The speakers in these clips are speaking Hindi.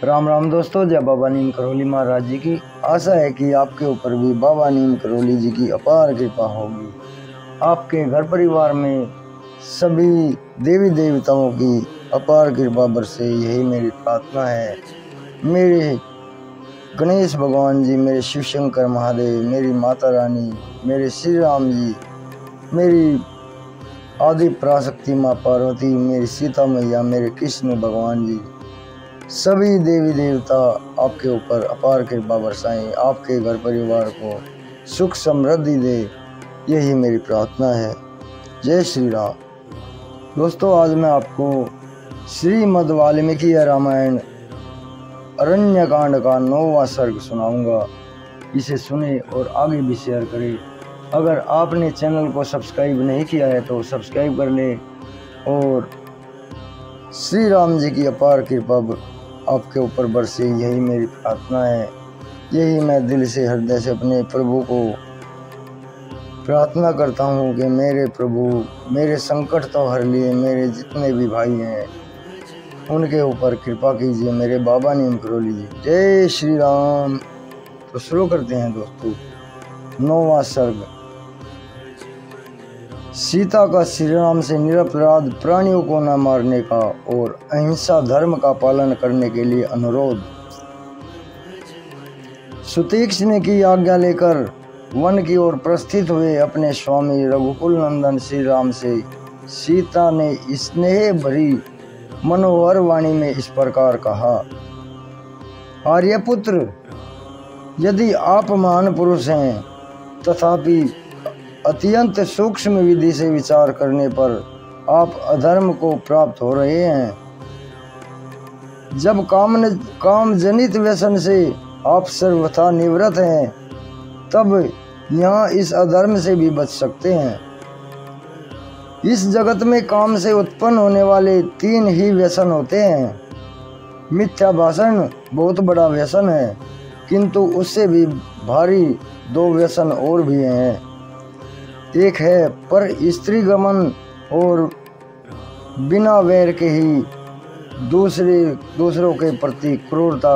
राम राम दोस्तों, जय बाबा नीम करौली महाराज जी की। आशा है कि आपके ऊपर भी बाबा नीम करौली जी की अपार कृपा होगी। आपके घर परिवार में सभी देवी देवताओं की अपार कृपा बरसे, यही मेरी प्रार्थना है। मेरे गणेश भगवान जी, मेरे शिव शंकर महादेव, मेरी माता रानी, मेरे श्री राम जी, मेरी आदि पराशक्ति माँ पार्वती, मेरी सीता मैया, मेरे कृष्ण भगवान जी, सभी देवी देवता आपके ऊपर अपार कृपा बरसाएं, आपके घर परिवार को सुख समृद्धि दे, यही मेरी प्रार्थना है। जय श्री राम। दोस्तों, आज मैं आपको श्रीमद् वाल्मीकि रामायण अरण्य कांड का 9वां सर्ग सुनाऊंगा। इसे सुने और आगे भी शेयर करें। अगर आपने चैनल को सब्सक्राइब नहीं किया है तो सब्सक्राइब कर ले और श्री राम जी की अपार कृपा आपके ऊपर बरसे, यही मेरी प्रार्थना है। यही मैं दिल से हृदय से अपने प्रभु को प्रार्थना करता हूँ कि मेरे प्रभु मेरे संकट तो हर लिए, मेरे जितने भी भाई हैं उनके ऊपर कृपा कीजिए, मेरे बाबा नीम करौली जी। जय श्री राम। तो शुरू करते हैं दोस्तों। 9वां सर्ग। सीता का श्री राम से निरपराध प्राणियों को न मारने का और अहिंसा धर्म का पालन करने के लिए अनुरोध। सुतीक्ष्ण की आज्ञा लेकर वन की ओर प्रस्थित हुए अपने स्वामी रघुकुल नंदन श्री राम से सीता ने स्नेह भरी मनोहर वाणी में इस प्रकार कहा। आर्यपुत्र, यदि आप महान पुरुष हैं तथापि अत्यंत सूक्ष्म विधि से विचार करने पर आप अधर्म को प्राप्त हो रहे हैं। जब काम जनित व्यसन से आप सर्वथा निवृत्त हैं, तब यहाँ इस अधर्म से भी बच सकते हैं। इस जगत में काम से उत्पन्न होने वाले 3 ही व्यसन होते हैं। मिथ्या भाषण बहुत बड़ा व्यसन है, किंतु उससे भी भारी 2 व्यसन और भी हैं। एक है पर स्त्री गमन और बिना वैर के ही दूसरों के प्रति क्रूरता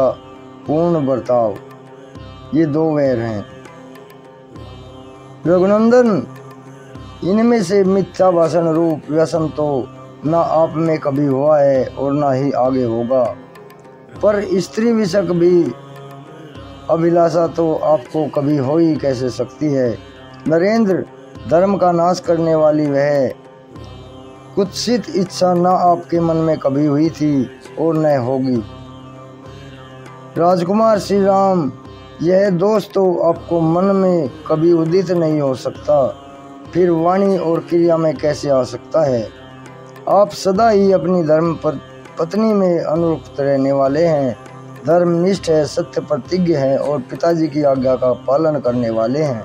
पूर्ण बर्ताव, ये 2 वैर हैं। रघुनंदन, इनमें से मिथ्या भाषण रूप व्यसन तो न आप में कभी हुआ है और न ही आगे होगा, पर स्त्री विषक भी अभिलाषा तो आपको कभी हो ही कैसे सकती है। नरेंद्र, धर्म का नाश करने वाली वह कुत्सित इच्छा न आपके मन में कभी हुई थी और न होगी। राजकुमार श्री राम, यह दोष तो आपको मन में कभी उदित नहीं हो सकता, फिर वाणी और क्रिया में कैसे आ सकता है। आप सदा ही अपनी धर्म पत्नी में अनुरक्त रहने वाले हैं, धर्मनिष्ठ है, सत्य प्रतिज्ञ है और पिताजी की आज्ञा का पालन करने वाले हैं।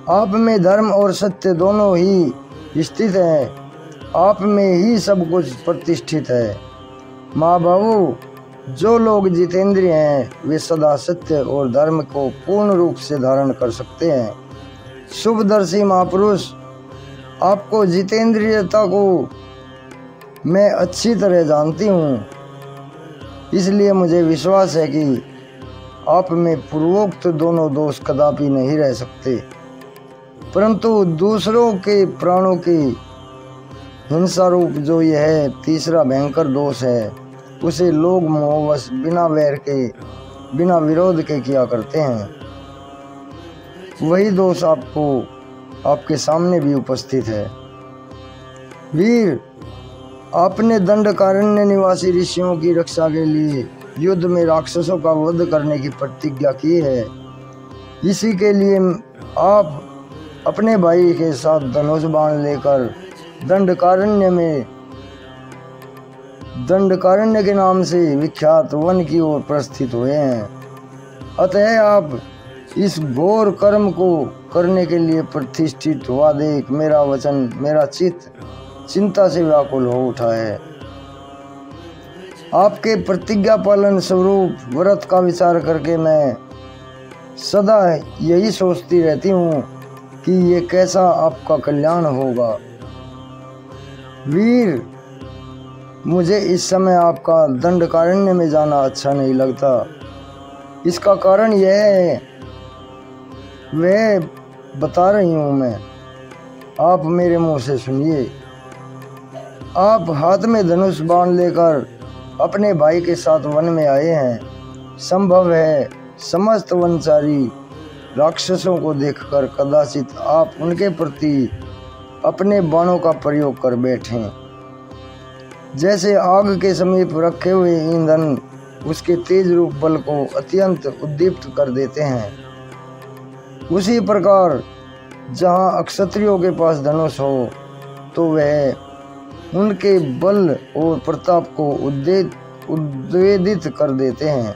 आप में धर्म और सत्य दोनों ही स्थित हैं, आप में ही सब कुछ प्रतिष्ठित है। माँ बाबू, जो लोग जितेंद्रिय हैं वे सदा सत्य और धर्म को पूर्ण रूप से धारण कर सकते हैं। शुभदर्शी महापुरुष, आपको जितेंद्रियता को मैं अच्छी तरह जानती हूँ, इसलिए मुझे विश्वास है कि आप में पूर्वोक्त दोनों दोष कदापि नहीं रह सकते, परंतु दूसरों के प्राणों की हिंसा रूप जो यह तीसरा भयंकर दोष है, उसे लोग मोहवश बिना वैर के, बिना विरोध के किया करते हैं। वही दोष आपके सामने भी उपस्थित है। वीर, आपने दंडकारण्य निवासी ऋषियों की रक्षा के लिए युद्ध में राक्षसों का वध करने की प्रतिज्ञा की है। इसी के लिए आप अपने भाई के साथ धनुष बाण लेकर दंडकारण्य के नाम से विख्यात वन की ओर प्रस्थित हुए हैं। अतः आप इस घोर कर्म को करने के लिए प्रतिष्ठित हुआ देख मेरा वचन, मेरा चित्त चिंता से व्याकुल हो उठा है। आपके प्रतिज्ञा पालन स्वरूप व्रत का विचार करके मैं सदा यही सोचती रहती हूँ कि ये कैसा आपका कल्याण होगा। वीर, मुझे इस समय आपका दंडकारण्य में जाना अच्छा नहीं लगता। इसका कारण यह है, वह बता रही हूँ मैं, आप मेरे मुंह से सुनिए। आप हाथ में धनुष बाण लेकर अपने भाई के साथ वन में आए हैं। संभव है समस्त वनचारी राक्षसों को देखकर कदाचित आप उनके प्रति अपने बाणों का प्रयोग कर बैठें। जैसे आग के समीप रखे हुए ईंधन उसके तेज रूप बल को अत्यंत उद्दीप्त कर देते हैं, उसी प्रकार जहाँ क्षत्रियों के पास धनुष हो तो वह उनके बल और प्रताप को उद्वेलित कर देते हैं।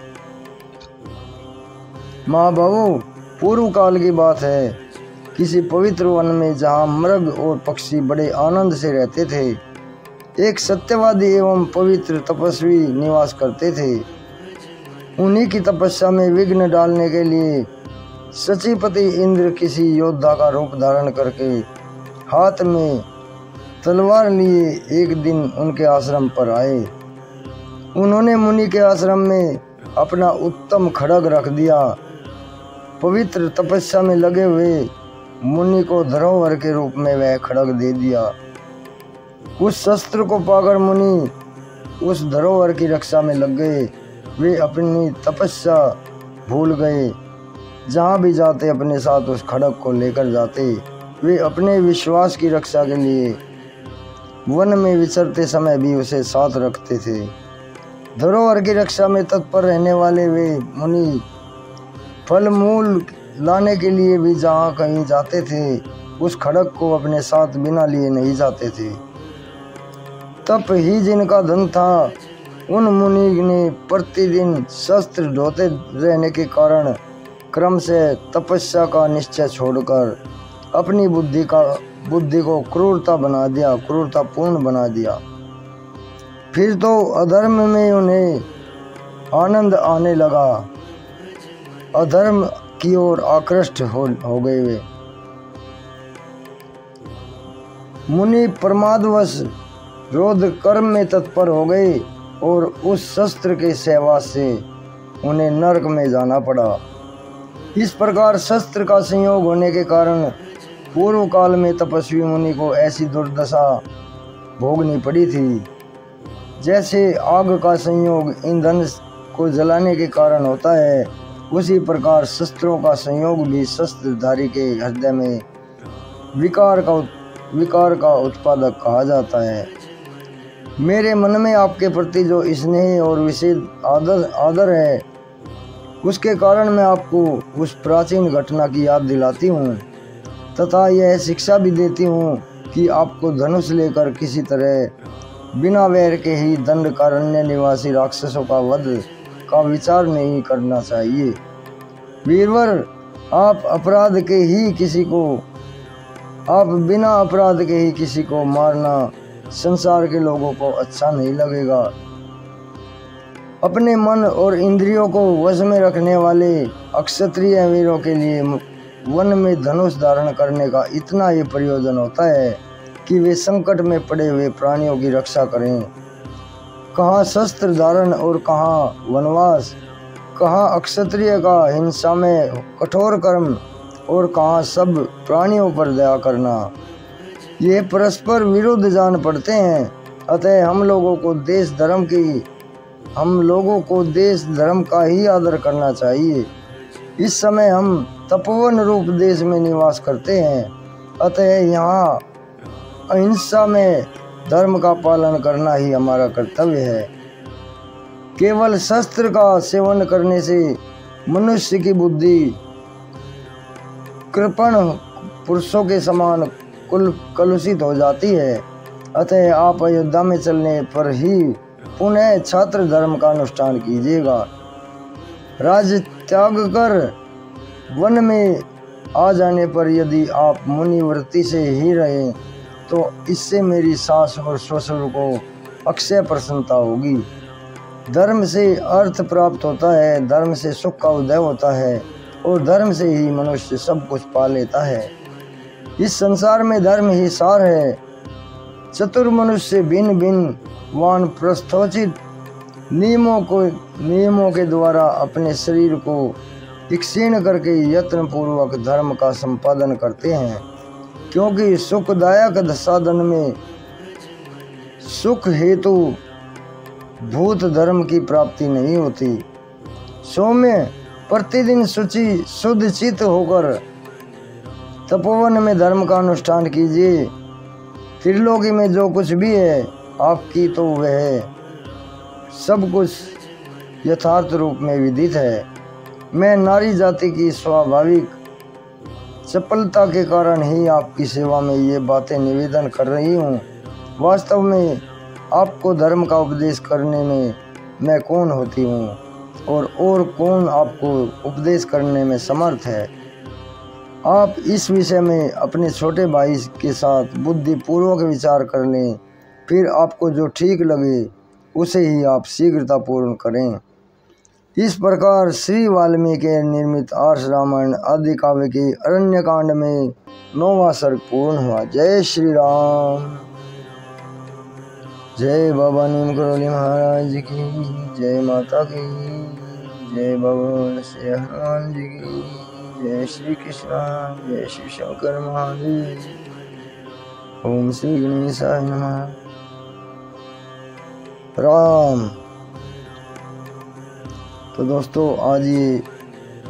महाबाबू, पूर्व काल की बात है, किसी पवित्र वन में जहाँ मृग और पक्षी बड़े आनंद से रहते थे, एक सत्यवादी एवं पवित्र तपस्वी निवास करते थे। उन्हीं की तपस्या में विघ्न डालने के लिए सचिपति इंद्र किसी योद्धा का रूप धारण करके हाथ में तलवार लिए एक दिन उनके आश्रम पर आए। उन्होंने मुनि के आश्रम में अपना उत्तम खड्ग रख दिया। पवित्र तपस्या में लगे हुए मुनि को धरोहर के रूप में वह खड्ग दे दिया। उस शस्त्र को पाकर मुनि उस धरोहर की रक्षा में लग गए। वे अपनी तपस्या भूल गए। जहाँ भी जाते अपने साथ उस खड्ग को लेकर जाते। वे अपने विश्वास की रक्षा के लिए वन में विचरते समय भी उसे साथ रखते थे। धरोहर की रक्षा में तत्पर रहने वाले वे मुनि फल मूल लाने के लिए भी जहाँ कहीं जाते थे, उस खड्ग को अपने साथ बिना लिए नहीं जाते थे। तप ही जिनका धन था, उन मुनि ने प्रतिदिन शस्त्र ढोते रहने के कारण क्रम से तपस्या का निश्चय छोड़कर अपनी बुद्धि को क्रूरतापूर्ण बना दिया। फिर तो अधर्म में उन्हें आनंद आने लगा। अधर्म की ओर आकृष्ट हो गए वे। मुनि प्रमादवश रोध कर्म में तत्पर हो गए और उस शस्त्र के सहवास से उन्हें नरक में जाना पड़ा। इस प्रकार शस्त्र का संयोग होने के कारण पूर्व काल में तपस्वी मुनि को ऐसी दुर्दशा भोगनी पड़ी थी। जैसे आग का संयोग ईंधन को जलाने के कारण होता है, उसी प्रकार शस्त्रों का संयोग भी शस्त्रधारी के हृदय में विकार का उत्पादक कहा जाता है। मेरे मन में आपके प्रति जो स्नेह और विशेष आदर है, उसके कारण मैं आपको उस प्राचीन घटना की याद दिलाती हूँ तथा यह शिक्षा भी देती हूँ कि आपको धनुष लेकर किसी तरह बिना वैर के ही दंडकारण्य निवासी राक्षसों का वध का विचार नहीं करना चाहिए। वीरवर, आप बिना अपराध के ही किसी को मारना संसार के लोगों को अच्छा नहीं लगेगा। अपने मन और इंद्रियों को वश में रखने वाले अक्षत्रिय वीरों के लिए वन में धनुष धारण करने का इतना ही प्रयोजन होता है कि वे संकट में पड़े हुए प्राणियों की रक्षा करें। कहाँ शस्त्र धारण और कहाँ वनवास, कहाँ अक्षत्रिय का हिंसा में कठोर कर्म और कहाँ सब प्राणियों पर दया करना। ये परस्पर विरुद्ध जान पड़ते हैं। अतः हम लोगों को देश धर्म का ही आदर करना चाहिए। इस समय हम तपोवन रूप देश में निवास करते हैं, अतः यहाँ अहिंसा में धर्म का पालन करना ही हमारा कर्तव्य है। केवल शस्त्र का सेवन करने से मनुष्य की बुद्धि कृपण पुरुषों के समान कलुषित हो जाती है। अतः आप अयोध्या में चलने पर ही पुनः छात्र धर्म का अनुष्ठान कीजिएगा। राज्य त्याग कर वन में आ जाने पर यदि आप मुनिवृत्ति से ही रहें तो इससे मेरी सास और ससुर को अक्षय प्रसन्नता होगी। धर्म से अर्थ प्राप्त होता है, धर्म से सुख का उदय होता है और धर्म से ही मनुष्य सब कुछ पा लेता है। इस संसार में धर्म ही सार है। चतुर मनुष्य भिन्न भिन्न वानप्रस्थोचित नियमों के द्वारा अपने शरीर को क्षीण करके यत्न पूर्वक धर्म का संपादन करते हैं, क्योंकि सुखदायक साधन में सुख हेतु भूत धर्म की प्राप्ति नहीं होती। सौम्य प्रतिदिन शुचि शुद्ध चित्त होकर तपोवन में धर्म का अनुष्ठान कीजिए। त्रिलोकी में जो कुछ भी है आपकी, तो वह सब कुछ यथार्थ रूप में विदित है। मैं नारी जाति की स्वाभाविक चपलता के कारण ही आपकी सेवा में ये बातें निवेदन कर रही हूँ। वास्तव में आपको धर्म का उपदेश करने में मैं कौन होती हूँ और कौन आपको उपदेश करने में समर्थ है। आप इस विषय में अपने छोटे भाई के साथ बुद्धिपूर्वक विचार कर लें, फिर आपको जो ठीक लगे उसे ही आप शीघ्रतापूर्ण करें। इस प्रकार श्री वाल्मीकि निर्मित आर्ष रामायण आदि काव्य के अरण्य कांड में 9वां सर्ग पूर्ण हुआ। जय श्री राम। जय बाबा नीम करौली महाराज की, जय माता की, जय बाबा श्री हनुमान जी की, जय श्री कृष्ण, जय श्री शंकर महादेव। ओम श्री गणेशाय नमः। राम। तो दोस्तों, आज ये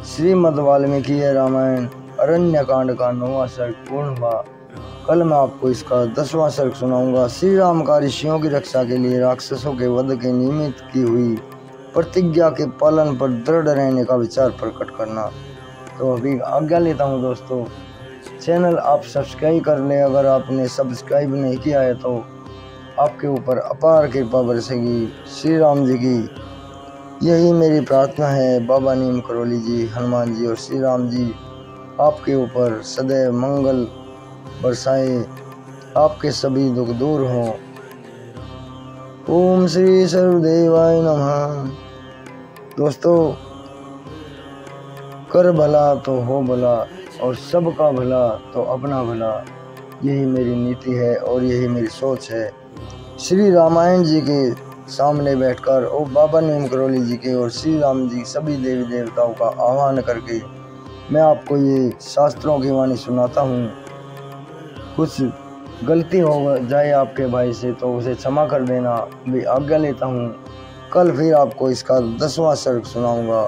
श्रीमद् वाल्मीकि रामायण अरण्य कांड का 9वां सर्ग पूर्ण हुआ। कल मैं आपको इसका 10वां सर्ग सुनाऊंगा। श्री राम का ऋषियों की रक्षा के लिए राक्षसों के वध के निमित्त की हुई प्रतिज्ञा के पालन पर दृढ़ रहने का विचार प्रकट करना। तो अभी आज्ञा लेता हूँ दोस्तों। चैनल आप सब्सक्राइब कर लें, अगर आपने सब्सक्राइब नहीं किया है तो आपके ऊपर अपार कृपा बरसेगी। श्री राम जी की यही मेरी प्रार्थना है। बाबा नीम करौली जी, हनुमान जी और श्री राम जी आपके ऊपर सदैव मंगल बरसाए, आपके सभी दुख दूर हों। ओम श्री सर्वदेवाय नमः। दोस्तों, कर भला तो हो भला और सबका भला तो अपना भला, यही मेरी नीति है और यही मेरी सोच है। श्री रामायण जी के सामने बैठकर और बाबा नीम करौली जी के और श्री राम जी सभी देवी देवताओं का आह्वान करके मैं आपको ये शास्त्रों की वाणी सुनाता हूँ। कुछ गलती हो जाए आपके भाई से तो उसे क्षमा कर देना, भी आज्ञा लेता हूँ। कल फिर आपको इसका 10वां सर्ग सुनाऊंगा।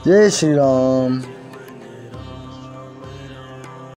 जय श्री राम।